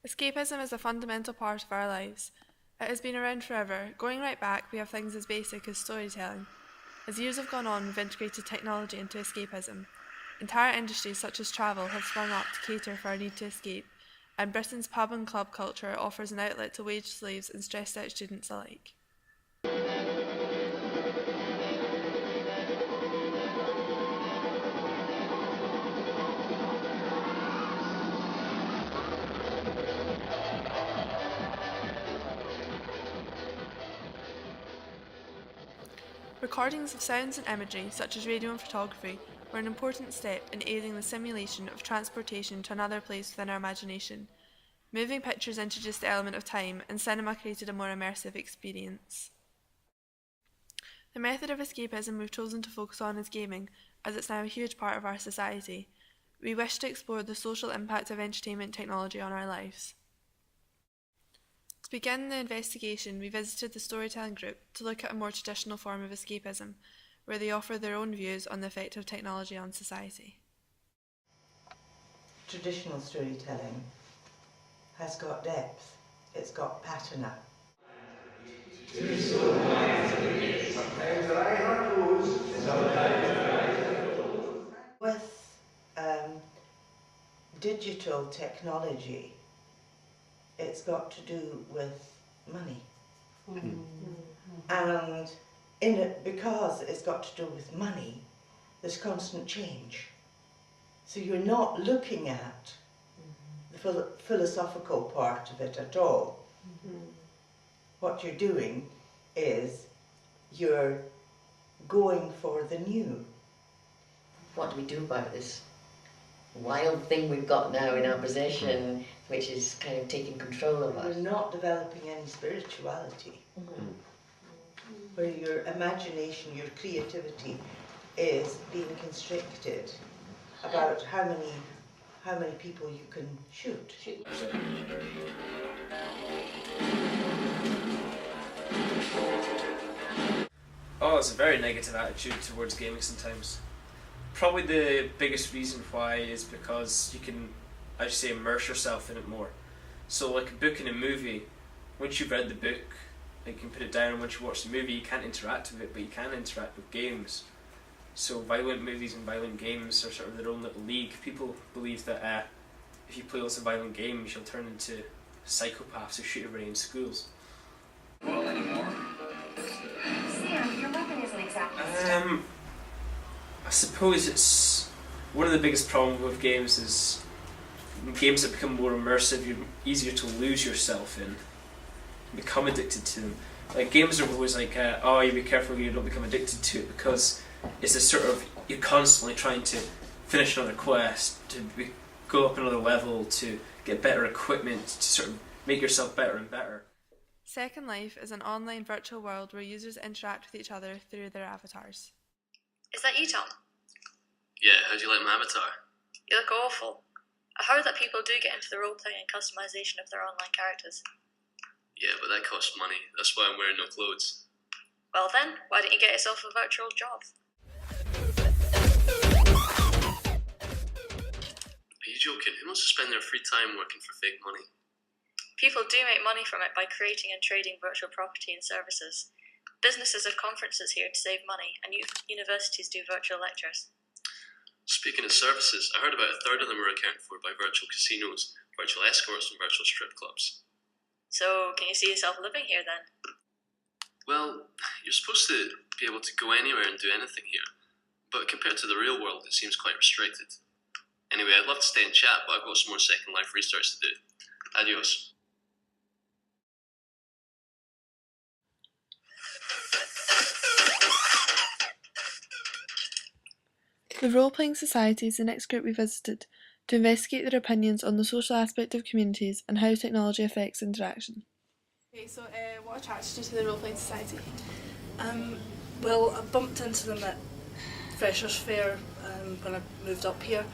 Escapism is a fundamental part of our lives. It has been around forever. Going right back, we have things as basic as storytelling. As years have gone on, we've integrated technology into escapism. Entire industries such as travel have sprung up to cater for our need to escape, and Britain's pub and club culture offers an outlet to wage slaves and stressed out students alike. Recordings of sounds and imagery, such as radio and photography, were an important step in aiding the simulation of transportation to another place within our imagination. Moving pictures introduced the element of time, and cinema created a more immersive experience. The method of escapism we've chosen to focus on is gaming, as it's now a huge part of our society. We wish to explore the social impact of entertainment technology on our lives. To begin the investigation, we visited the storytelling group to look at a more traditional form of escapism, where they offer their own views on the effect of technology on society. Traditional storytelling has got depth, it's got patina. With digital technology, it's got to do with money. And in it, because it's got to do with money, there's constant change. So you're not looking at the philosophical part of it at all. What you're doing is you're going for the new. What do we do about this wild thing we've got now in our possession, which is kind of taking control of us? We're not developing any spirituality. Where your imagination, your creativity is being constricted about how many people you can shoot. Oh, it's a very negative attitude towards gaming sometimes. Probably the biggest reason why is because you can, as you say, immerse yourself in it more. So like a book and a movie, once you've read the book, you can put it down, and once you watch the movie you can't interact with it, but you can interact with games. So violent movies and violent games are sort of their own little league. People believe that if you play lots of violent games you'll turn into psychopaths who shoot everybody in schools. Well, anymore? Sam, your weapon isn't exactly I suppose it's one of the biggest problems with games is games that become more immersive, you're easier to lose yourself in, become addicted to them. Like games are always like, oh, you be careful you don't become addicted to it, because it's a sort of, you're constantly trying to finish another quest, to go up another level, to get better equipment, to sort of make yourself better and better. Second Life is an online virtual world where users interact with each other through their avatars. Is that you, Tom? Yeah, how do you like my avatar? You look awful. I heard that people do get into the role-playing and customization of their online characters. Yeah, but that costs money. That's why I'm wearing no clothes. Well then, why don't you get yourself a virtual job? Are you joking? Who wants to spend their free time working for fake money? People do make money from it by creating and trading virtual property and services. Businesses have conferences here to save money, and universities do virtual lectures. Speaking of services, I heard about a third of them are accounted for by virtual casinos, virtual escorts and virtual strip clubs. So, can you see yourself living here then? Well, you're supposed to be able to go anywhere and do anything here, but compared to the real world, it seems quite restricted. Anyway, I'd love to stay and chat, but I've got some more Second Life research to do. Adios. The Role-Playing Society is the next group we visited to investigate their opinions on the social aspect of communities and how technology affects interaction. Okay, so what attracted you to the Role-Playing Society? Well, I bumped into them at Freshers' Fair when I moved up here.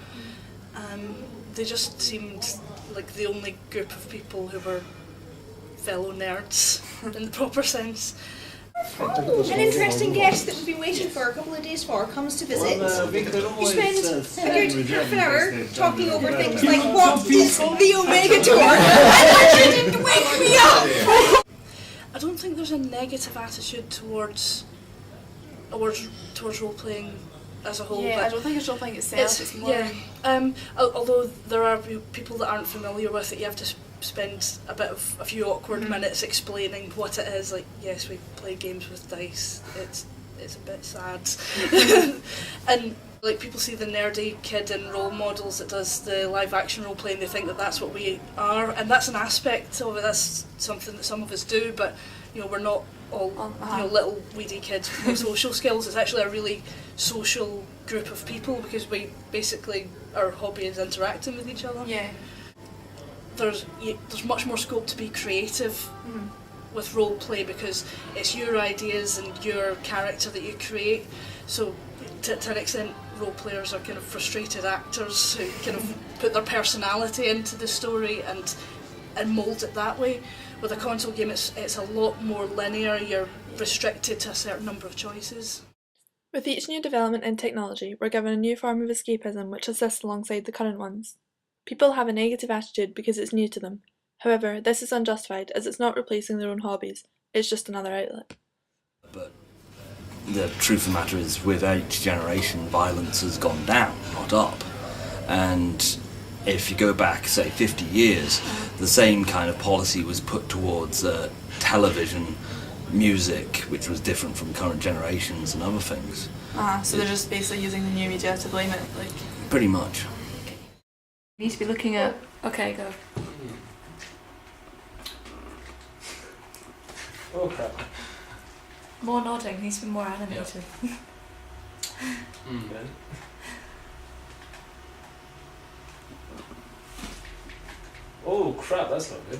They just seemed like the only group of people who were fellow nerds in the proper sense. An interesting guest that we've been waiting for a couple of days for comes to visit. You spend a good half an hour talking over things like what is the Omega Tour, and a negative attitude towards role playing as a whole. Yeah, but I don't think it's role playing itself. It's more. Yeah. Although there are people that aren't familiar with it, you have to spend a few awkward minutes explaining what it is. Like, yes, we play games with dice. It's a bit sad. And like, people see the nerdy kid in role models that does the live action role play, and they think that that's what we are, and that's an aspect of it. That's something that some of us do, but we're not all little weedy kids with no social skills. It's actually a really social group of people, because we basically, our hobby is interacting with each other. Yeah. There's much more scope to be creative with role play, because it's your ideas and your character that you create. So to an extent, role players are kind of frustrated actors who kind of put their personality into the story and mould it that way. With a console game, it's a lot more linear. You're restricted to a certain number of choices. With each new development in technology, we're given a new form of escapism which assists alongside the current ones. People have a negative attitude because it's new to them. However, this is unjustified, as it's not replacing their own hobbies, it's just another outlet. But the truth of the matter is, with each generation, violence has gone down, not up. And if you go back, say, 50 years, the same kind of policy was put towards television, music, which was different from current generations, and other things. So they're just basically using the new media to blame it, like... Pretty much. You need to be looking at... Okay, go. Oh crap. More nodding, needs to be more animated. Oh crap, that's not good.